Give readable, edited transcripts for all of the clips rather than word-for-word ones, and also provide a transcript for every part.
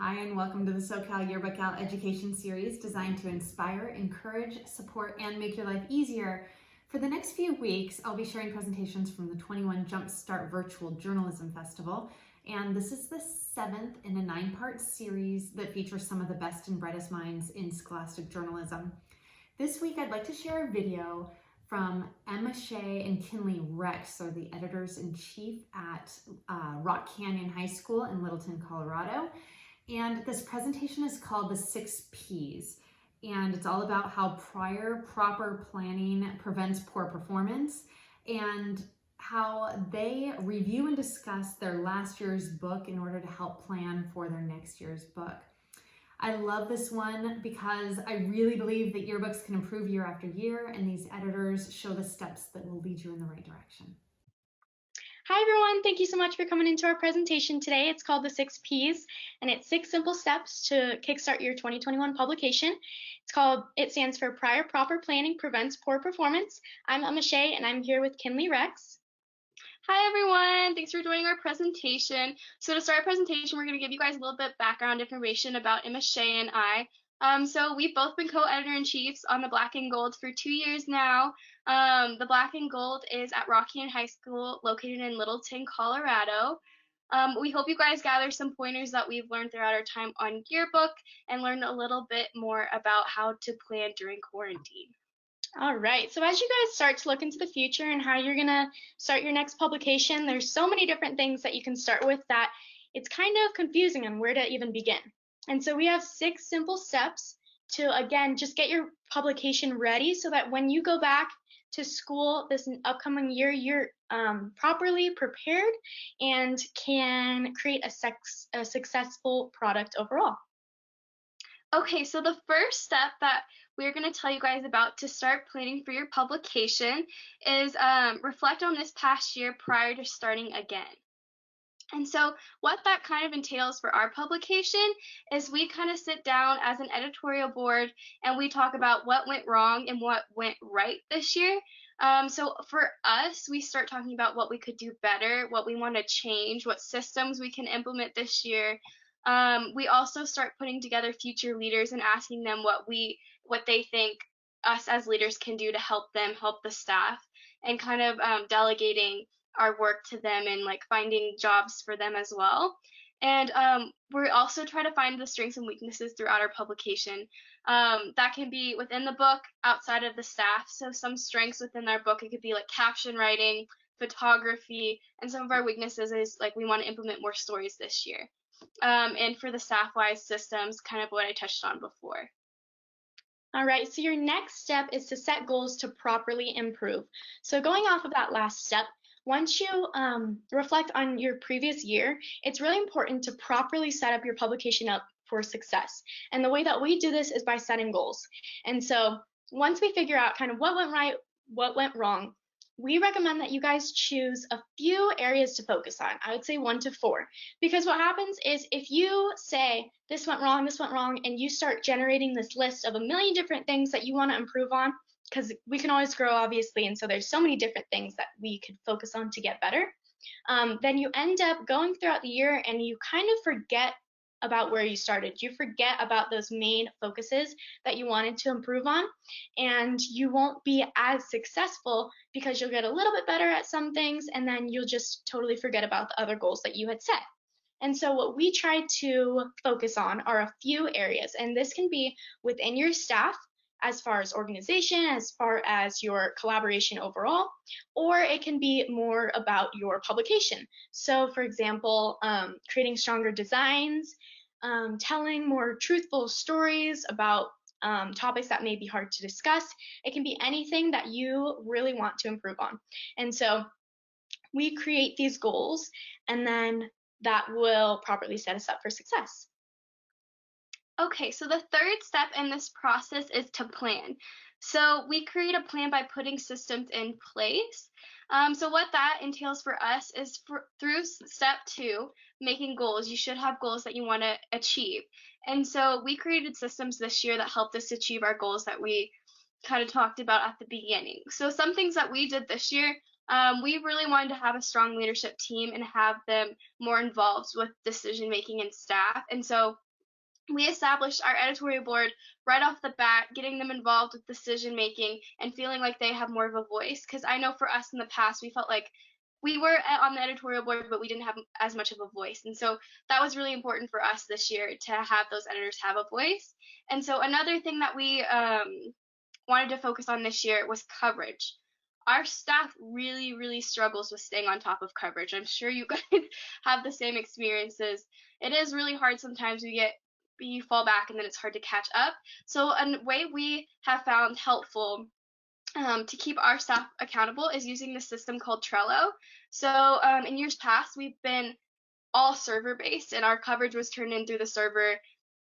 Hi, and welcome to the SoCal Yearbook Out Education Series designed to inspire, encourage, support, and make your life easier. For the next few weeks, I'll be sharing presentations from the 21 Jumpstart Virtual Journalism Festival, and this is the 7th in a 9-part series that features some of the best and brightest minds in scholastic journalism. This week, I'd like to share a video from Emma Shea and Kinley Rex, are the editors-in-chief at Rock Canyon High School in Littleton, Colorado. And this presentation is called the 6 Ps, and it's all about how prior proper planning prevents poor performance and how they review and discuss their last year's book in order to help plan for their next year's book. I love this one because I really believe that yearbooks can improve year after year, and these editors show the steps that will lead you in the right direction. Hi everyone, thank you so much for coming into our presentation today. It's called the 6 Ps, and it's 6 simple steps to kickstart your 2021 publication. It stands for Prior Proper Planning Prevents Poor Performance. I'm Emma Shea, and I'm here with Kinley Rex. Hi everyone, thanks for joining our presentation. So to start our presentation, we're going to give you guys a little bit of background information about Emma Shea and I. So we've both been co-editor-in-chiefs on the Black and Gold for 2 years now. The Black and Gold is at Rock Canyon High School, located in Littleton, Colorado. We hope you guys gather some pointers that we've learned throughout our time on Yearbook and learn a little bit more about how to plan during quarantine. All right, so as you guys start to look into the future and how you're gonna start your next publication, there's so many different things that you can start with that it's kind of confusing on where to even begin. And so we have 6 simple steps to, again, just get your publication ready so that when you go back to school this upcoming year, you're properly prepared and can create a successful product overall. Okay, so the first step that we're going to tell you guys about to start planning for your publication is reflect on this past year prior to starting again. And so what that kind of entails for our publication is we kind of sit down as an editorial board and we talk about what went wrong and what went right this year. So for us, we start talking about what we could do better, what we want to change, what systems we can implement this year. We also start putting together future leaders and asking them what they think us as leaders can do to help them help the staff, and kind of delegating our work to them and like finding jobs for them as well. And we also try to find the strengths and weaknesses throughout our publication. That can be within the book, outside of the staff. So some strengths within our book, it could be like caption writing, photography, and some of our weaknesses is like we want to implement more stories this year. And for the staff-wise systems, kind of what I touched on before. All right, so your next step is to set goals to properly improve. So going off of that last step, once you reflect on your previous year, it's really important to properly set up your publication up for success. And the way that we do this is by setting goals. And so once we figure out kind of what went right, what went wrong, we recommend that you guys choose a few areas to focus on. I would say 1 to 4, because what happens is if you say this went wrong, and you start generating this list of a million different things that you want to improve on, because we can always grow, obviously, and so there's so many different things that we could focus on to get better, then you end up going throughout the year and you kind of forget about where you started. You forget about those main focuses that you wanted to improve on, and you won't be as successful because you'll get a little bit better at some things and then you'll just totally forget about the other goals that you had set. And so what we try to focus on are a few areas, and this can be within your staff, as far as organization, as far as your collaboration overall, or it can be more about your publication. So for example, creating stronger designs, telling more truthful stories about topics that may be hard to discuss. It can be anything that you really want to improve on. And so we create these goals, and then that will properly set us up for success. Okay, so the third step in this process is to plan. So we create a plan by putting systems in place. So what that entails for us is through step 2, making goals. You should have goals that you want to achieve. And so we created systems this year that helped us achieve our goals that we kind of talked about at the beginning. So some things that we did this year, we really wanted to have a strong leadership team and have them more involved with decision making and staff. And so we established our editorial board right off the bat, getting them involved with decision making and feeling like they have more of a voice. Because I know for us in the past, we felt like we were on the editorial board, but we didn't have as much of a voice. And so that was really important for us this year to have those editors have a voice. And so another thing that we wanted to focus on this year was coverage. Our staff really, really struggles with staying on top of coverage. I'm sure you guys have the same experiences. It is really hard sometimes. You fall back and then it's hard to catch up. So a way we have found helpful to keep our staff accountable is using this system called Trello. So in years past, we've been all server based and our coverage was turned in through the server.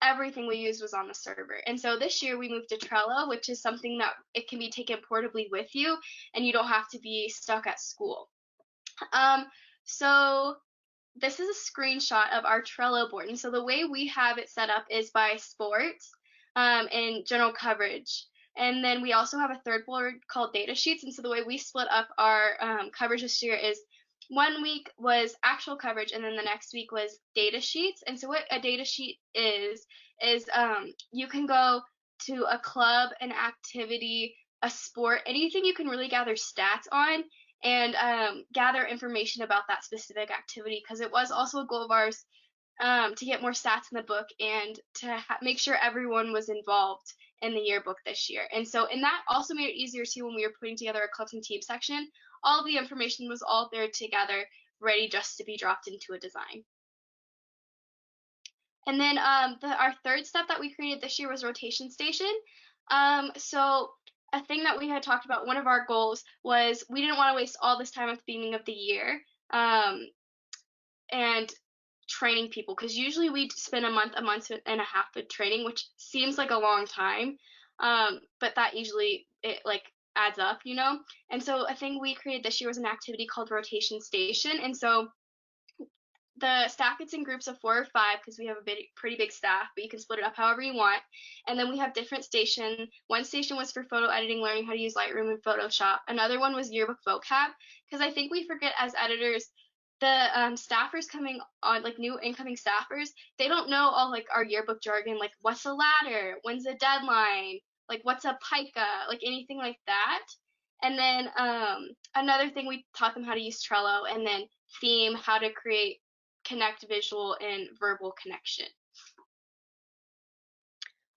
Everything we used was on the server. And so this year we moved to Trello, which is something that it can be taken portably with you and you don't have to be stuck at school. So this is a screenshot of our Trello board. And so the way we have it set up is by sports and general coverage. And then we also have a third board called data sheets. And so the way we split up our coverage this year is 1 week was actual coverage and then the next week was data sheets. And so what a data sheet is you can go to a club, an activity, a sport, anything you can really gather stats on and gather information about that specific activity, because it was also a goal of ours to get more stats in the book and to make sure everyone was involved in the yearbook this year. And that also made it easier too when we were putting together a clubs and teams section. All of the information was all there together, ready just to be dropped into a design. And then our third step that we created this year was rotation station. So a thing that we had talked about, one of our goals was we didn't want to waste all this time at the beginning of the year and training people, because usually we spend a month and a half with training, which seems like a long time, but that usually it like adds up, you know. And so a thing we created this year was an activity called rotation station. And so the staff gets in groups of 4 or 5 because we have a pretty big staff, but you can split it up however you want. And then we have different stations. One station was for photo editing, learning how to use Lightroom and Photoshop. Another one was yearbook vocab, because I think we forget as editors, the staffers coming on, like new incoming staffers, they don't know all like our yearbook jargon, like what's a ladder, when's the deadline, like what's a pica, like anything like that. And then another thing, we taught them how to use Trello, and then theme, how to create connect visual and verbal connection.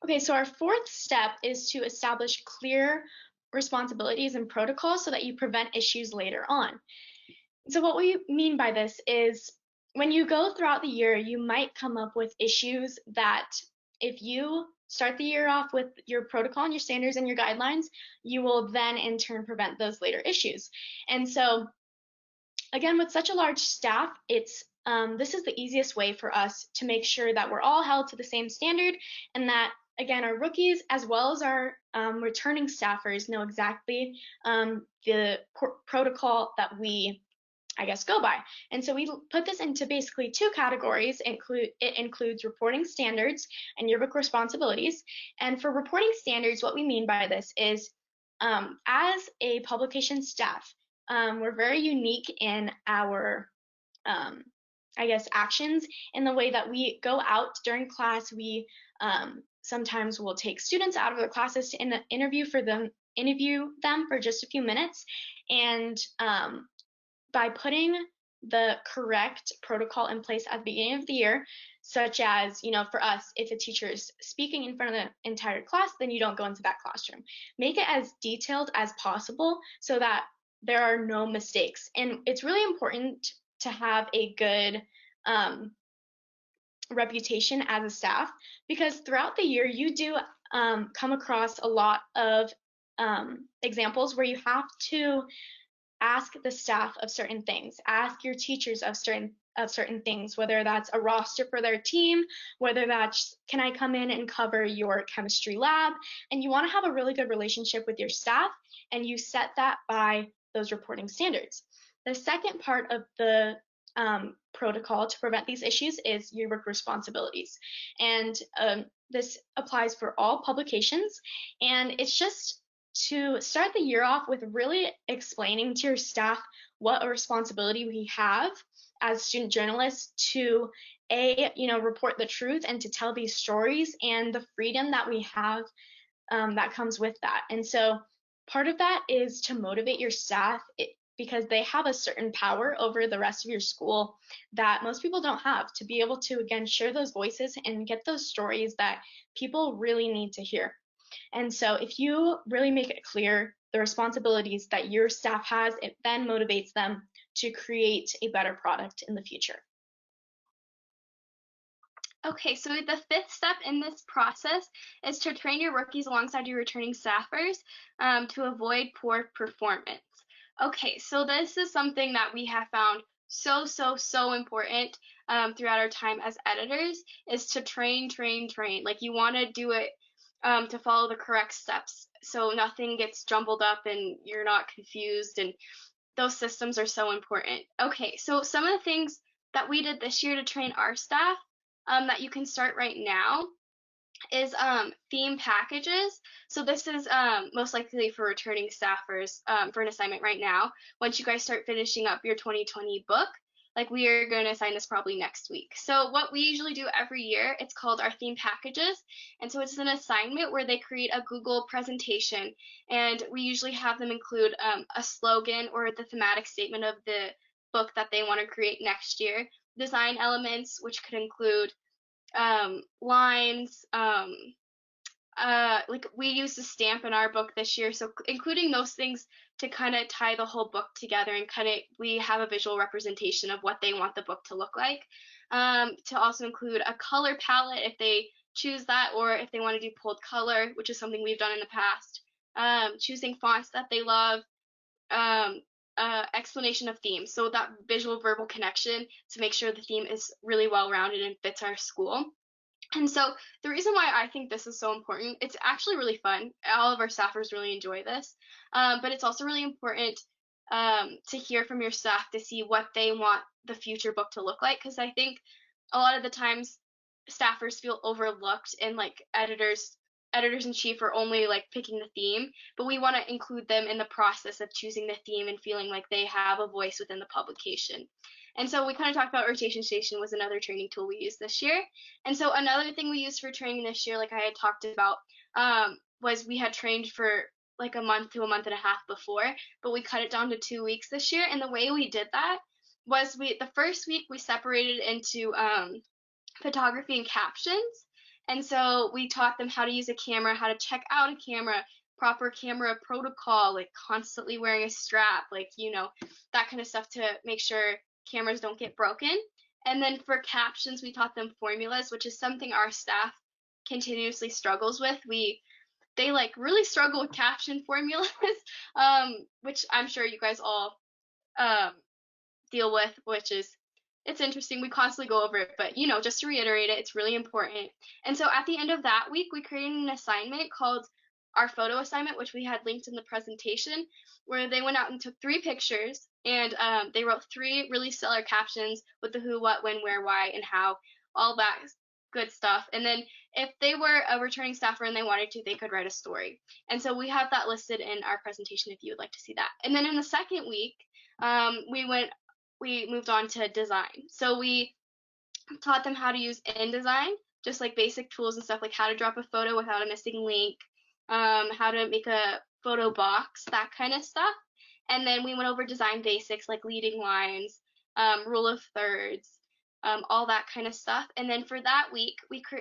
Okay, so our fourth step is to establish clear responsibilities and protocols so that you prevent issues later on. So what we mean by this is when you go throughout the year, you might come up with issues that if you start the year off with your protocol and your standards and your guidelines, you will then in turn prevent those later issues. And so again, with such a large staff, this is the easiest way for us to make sure that we're all held to the same standard, and that again, our rookies as well as our returning staffers know exactly the protocol that we, I guess, go by. And so we put this into basically 2 categories. It includes reporting standards and yearbook responsibilities. And for reporting standards, what we mean by this is as a publication staff, we're very unique in our I guess actions in the way that we go out during class. We sometimes will take students out of their classes to interview them for just a few minutes, and by putting the correct protocol in place at the beginning of the year, such as, you know, for us, if a teacher is speaking in front of the entire class, then you don't go into that classroom. Make it as detailed as possible so that there are no mistakes. And it's really important to have a good reputation as a staff, because throughout the year you do come across a lot of examples where you have to ask the staff of certain things, ask your teachers of certain things, whether that's a roster for their team, whether that's, can I come in and cover your chemistry lab? And you want to have a really good relationship with your staff, and you set that by those reporting standards. The second part of the protocol to prevent these issues is yearbook responsibilities. And this applies for all publications, and it's just to start the year off with really explaining to your staff what a responsibility we have as student journalists to report the truth and to tell these stories and the freedom that we have that comes with that. And so part of that is to motivate your staff because they have a certain power over the rest of your school that most people don't have, to be able to, again, share those voices and get those stories that people really need to hear. And so if you really make it clear the responsibilities that your staff has, it then motivates them to create a better product in the future. Okay, so the fifth step in this process is to train your rookies alongside your returning staffers to avoid poor performance. Okay, so this is something that we have found so important throughout our time as editors, is to train. Like, you want to do it to follow the correct steps so nothing gets jumbled up and you're not confused, and those systems are so important. Okay, so some of the things that we did this year to train our staff that you can start right now is theme packages. So this is most likely for returning staffers for an assignment right now. Once you guys start finishing up your 2020 book, like, we are going to assign this probably next week. So what we usually do every year, it's called our theme packages. And so it's an assignment where they create a Google presentation, and we usually have them include a slogan or the thematic statement of the book that they want to create next year, design elements, which could include lines, like, we used a stamp in our book this year, so including those things to kind of tie the whole book together, and kind of we have a visual representation of what they want the book to look like. To also include a color palette if they choose that, or if they want to do pulled color, which is something we've done in the past. Choosing fonts that they love. Explanation of themes, so that visual verbal connection to make sure the theme is really well rounded and fits our school. And so the reason why I think this is so important, it's actually really fun. All of our staffers really enjoy this, but it's also really important to hear from your staff to see what they want the future book to look like, because I think a lot of the times staffers feel overlooked, and, like, editors in chief are only, like, picking the theme, but we want to include them in the process of choosing the theme and feeling like they have a voice within the publication. And so we kind of talked about rotation station was another training tool we used this year. And so another thing we used for training this year, like I had talked about, was we had trained for like a month to a month and a half before, but we cut it down to 2 weeks this year. And the way we did that was the first week we separated into photography and captions. And so we taught them how to use a camera, how to check out a camera, proper camera protocol, like constantly wearing a strap, like, that kind of stuff to make sure cameras don't get broken. And then for captions, we taught them formulas, which is something our staff continuously struggles with. They like really struggle with caption formulas, which I'm sure you guys all deal with, which is, it's interesting. We constantly go over it, but just to reiterate it, it's really important. And so at the end of that week, we created an assignment called our photo assignment, which we had linked in the presentation, where they went out and took 3 pictures, and they wrote 3 really stellar captions with the who, what, when, where, why, and how, all that good stuff. And then if they were a returning staffer and they wanted to, they could write a story. And so we have that listed in our presentation if you would like to see that. And then in the second week, we moved on to design. So we taught them how to use InDesign, just like basic tools and stuff, like how to drop a photo without a missing link, how to make a photo box, that kind of stuff. And then we went over design basics like leading lines, rule of thirds, all that kind of stuff. And then for that week,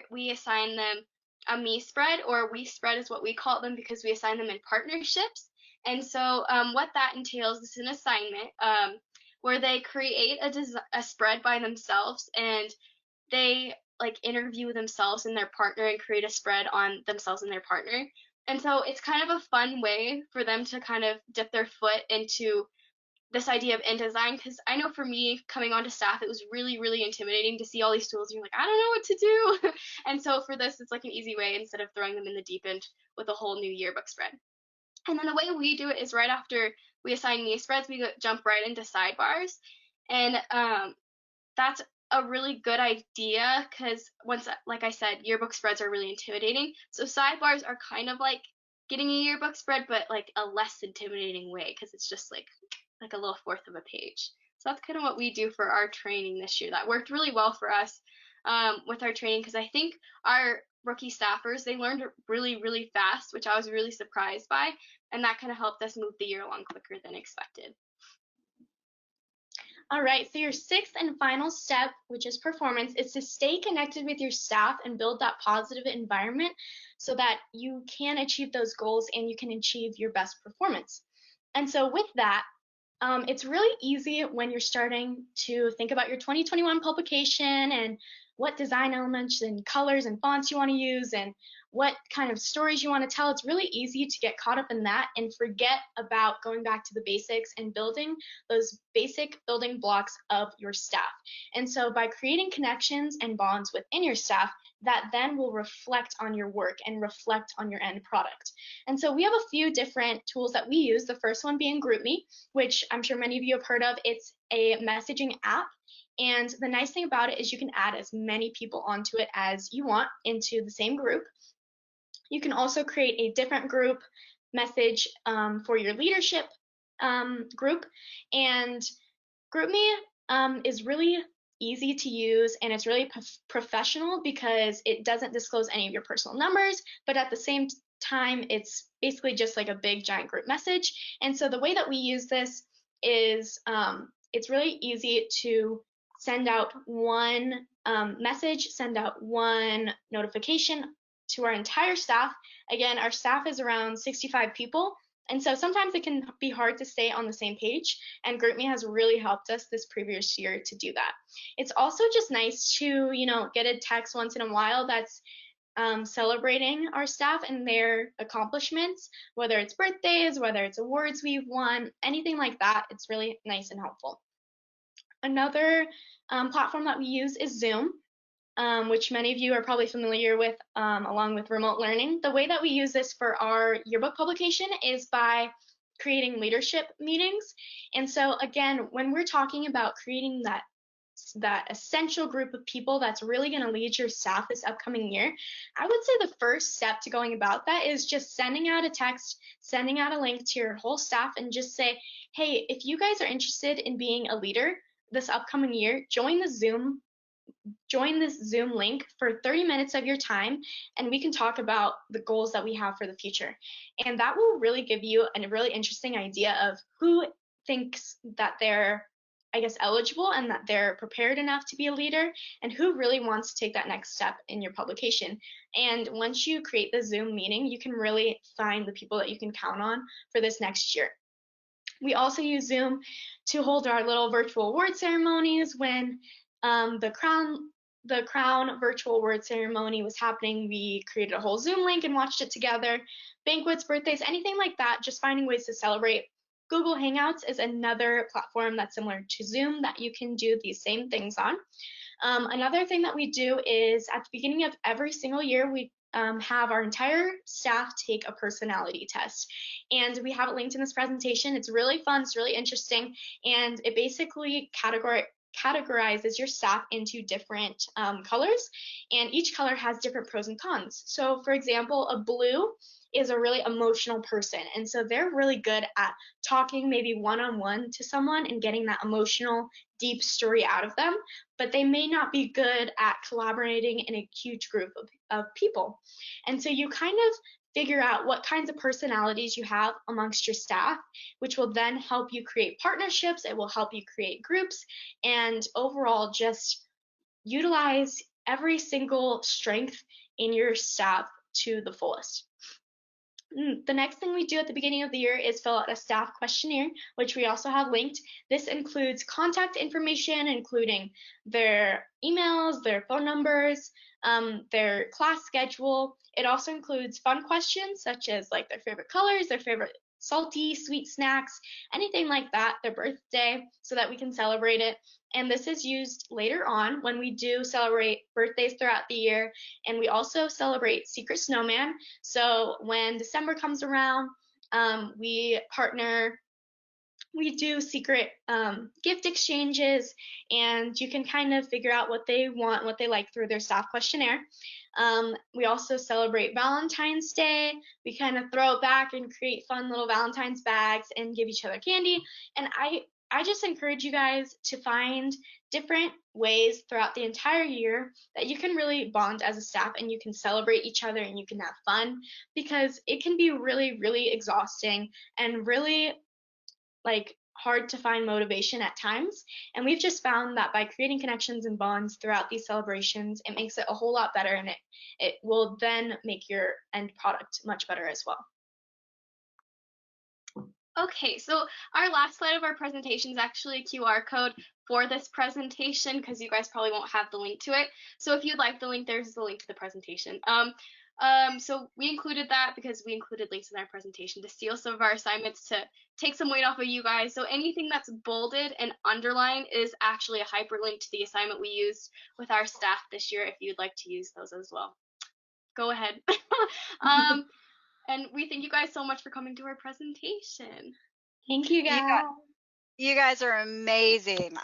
we assigned them a me spread, or we spread is what we call them, because we assign them in partnerships. And so what that entails is an assignment where they create a spread by themselves, and they like interview themselves and their partner and create a spread on themselves and their partner. And so it's kind of a fun way for them to kind of dip their foot into this idea of InDesign, because I know for me, coming onto staff, it was really, really intimidating to see all these tools and you're like, I don't know what to do. And so for this, it's like an easy way instead of throwing them in the deep end with a whole new yearbook spread. And then the way we do it is right after we assign me spreads, we jump right into sidebars. And that's a really good idea, because like I said, yearbook spreads are really intimidating. So sidebars are kind of like getting a yearbook spread, but like a less intimidating way, because it's just like a little fourth of a page. So that's kind of what we do for our training this year. That worked really well for us with our training because I think our rookie staffers, they learned really, really fast, which I was really surprised by. And that kind of helped us move the year along quicker than expected. All right, so your sixth and final step, which is performance, is to stay connected with your staff and build that positive environment so that you can achieve those goals and you can achieve your best performance. And so with that, it's really easy when you're starting to think about your 2021 publication and what design elements and colors and fonts you want to use and what kind of stories you want to tell. It's really easy to get caught up in that and forget about going back to the basics and building those basic building blocks of your staff. And so by creating connections and bonds within your staff, that then will reflect on your work and reflect on your end product. And so we have a few different tools that we use. The first one being GroupMe, which I'm sure many of you have heard of. It's a messaging app. And the nice thing about it is you can add as many people onto it as you want into the same group. You can also create a different group message for your leadership group. And GroupMe is really easy to use and it's really professional because it doesn't disclose any of your personal numbers, but at the same time, it's basically just like a big giant group message. And so the way that we use this is it's really easy to send out one message, send out one notification to our entire staff. Again, our staff is around 65 people. And so sometimes it can be hard to stay on the same page, and GroupMe has really helped us this previous year to do that. It's also just nice to, get a text once in a while that's celebrating our staff and their accomplishments, whether it's birthdays, whether it's awards we've won, anything like that. It's really nice and helpful. Another platform that we use is Zoom. Which many of you are probably familiar with along with remote learning. The way that we use this for our yearbook publication is by creating leadership meetings. And so again, when we're talking about creating that essential group of people that's really going to lead your staff this upcoming year, I would say the first step to going about that is just sending out a text, sending out a link to your whole staff and just say, hey, if you guys are interested in being a leader this upcoming year, join this Zoom link for 30 minutes of your time, and we can talk about the goals that we have for the future. And that will really give you a really interesting idea of who thinks that they're, eligible and that they're prepared enough to be a leader, and who really wants to take that next step in your publication. And once you create the Zoom meeting, you can really find the people that you can count on for this next year. We also use Zoom to hold our little virtual award ceremonies. When the Crown virtual award ceremony was happening, we created a whole Zoom link and watched it together. Banquets, birthdays, anything like that, just finding ways to celebrate. Google Hangouts is another platform that's similar to Zoom that you can do these same things on. Another thing that we do is at the beginning of every single year, we have our entire staff take a personality test. And we have it linked in this presentation. It's really fun, it's really interesting, and it basically categorizes your staff into different colors, and each color has different pros and cons. So for example, a blue is a really emotional person, and so they're really good at talking maybe one-on-one to someone and getting that emotional deep story out of them, but they may not be good at collaborating in a huge group of people. And so you kind of figure out what kinds of personalities you have amongst your staff, which will then help you create partnerships, it will help you create groups, and overall just utilize every single strength in your staff to the fullest. The next thing we do at the beginning of the year is fill out a staff questionnaire, which we also have linked. This includes contact information, including their emails, their phone numbers, their class schedule. It also includes fun questions such as like their favorite colors, their favorite salty, sweet snacks, anything like that, their birthday, so that we can celebrate it. And this is used later on when we do celebrate birthdays throughout the year. And we also celebrate Secret Snowman. So when December comes around, we do secret gift exchanges, and you can kind of figure out what they want, what they like through their staff questionnaire. We also celebrate Valentine's Day. We kind of throw it back and create fun little Valentine's bags and give each other candy. And I I just encourage you guys to find different ways throughout the entire year that you can really bond as a staff and you can celebrate each other and you can have fun, because it can be really, really exhausting and really like hard to find motivation at times. And we've just found that by creating connections and bonds throughout these celebrations, it makes it a whole lot better, and it will then make your end product much better as well. Okay, so our last slide of our presentation is actually a QR code for this presentation, because you guys probably won't have the link to it. So if you'd like the link, there's the link to the presentation. So we included that because we included links in our presentation to steal some of our assignments, to take some weight off of you guys. So anything that's bolded and underlined is actually a hyperlink to the assignment we used with our staff this year, if you'd like to use those as well. Go ahead. And we thank you guys so much for coming to our presentation. Thank you, guys. You guys are amazing.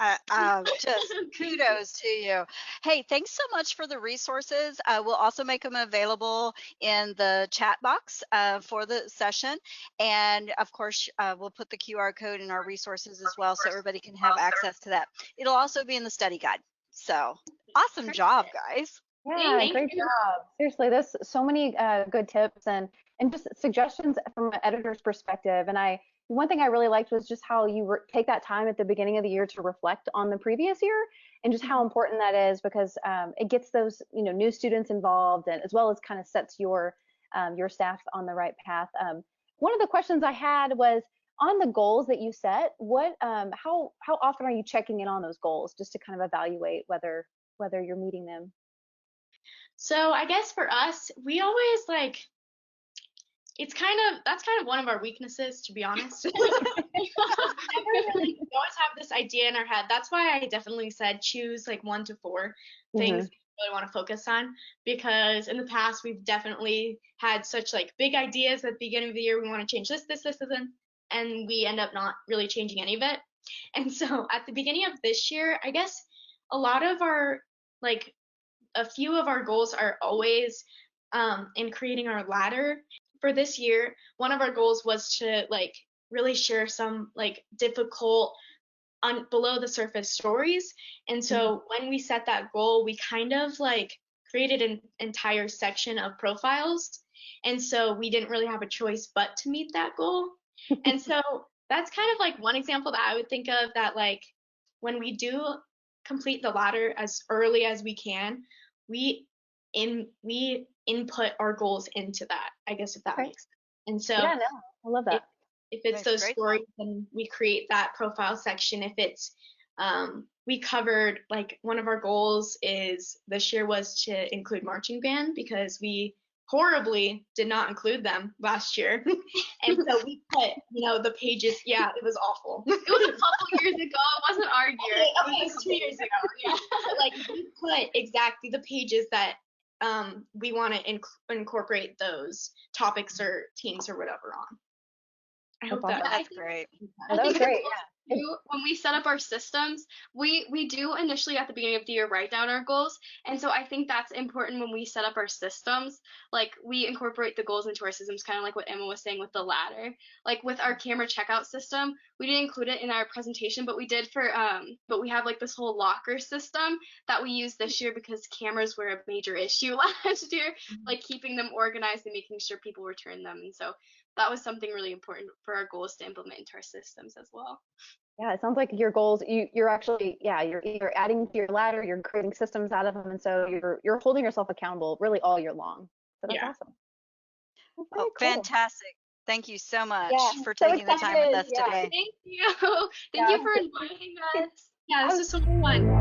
Just kudos to you. Hey, thanks so much for the resources. We'll also make them available in the chat box for the session. And of course, we'll put the QR code in our resources as well, so everybody can have access to that. It'll also be in the study guide. So awesome job, guys. Yeah, great job. Seriously, there's so many good tips and just suggestions from an editor's perspective. And one thing I really liked was just how you take that time at the beginning of the year to reflect on the previous year, and just how important that is, because it gets those new students involved, and as well as kind of sets your staff on the right path. One of the questions I had was on the goals that you set. How often are you checking in on those goals, just to kind of evaluate whether you're meeting them? So I guess for us, we always that's kind of one of our weaknesses, to be honest. We always have this idea in our head. That's why I definitely said choose 1 to 4 things you really want to focus on, because in the past we've definitely had such big ideas at the beginning of the year. We want to change this, and we end up not really changing any of it. And so at the beginning of this year, I guess a lot of our a few of our goals are always in creating our ladder. For this year, one of our goals was to really share some difficult below the surface stories. And so when we set that goal, we kind of created an entire section of profiles. And so we didn't really have a choice but to meet that goal. And so that's kind of one example that I would think of, that when we do complete the ladder as early as we can, we input our goals into that, I guess, if that makes sense. And so yeah, no, I love that. If it's those stories, then we create that profile section. If it's we covered one of our goals is this year was to include marching band, because we horribly did not include them last year. And so we put the pages. Yeah, it was awful. It was a couple years ago. It wasn't our year. Okay, it was 2 years ago. Yeah. But, we put exactly the pages that we want to incorporate those topics or teams or whatever on. I hope that's great. That was great. Yeah. When we set up our systems, we do initially at the beginning of the year write down our goals, and so I think that's important when we set up our systems. We incorporate the goals into our systems, kind of like what Emma was saying with the ladder. With our camera checkout system, we didn't include it in our presentation, but we did but we have this whole locker system that we use this year, because cameras were a major issue last year, keeping them organized and making sure people return them. And so that was something really important for our goals to implement into our systems as well. Yeah, it sounds like your goals, you're actually, you're either adding to your ladder, you're creating systems out of them, and so you're holding yourself accountable really all year long. So that's awesome. Well, cool. Fantastic. Thank you so much for so taking the time with us today. Thank you. Thank you for inviting us. Yeah, this was so fun.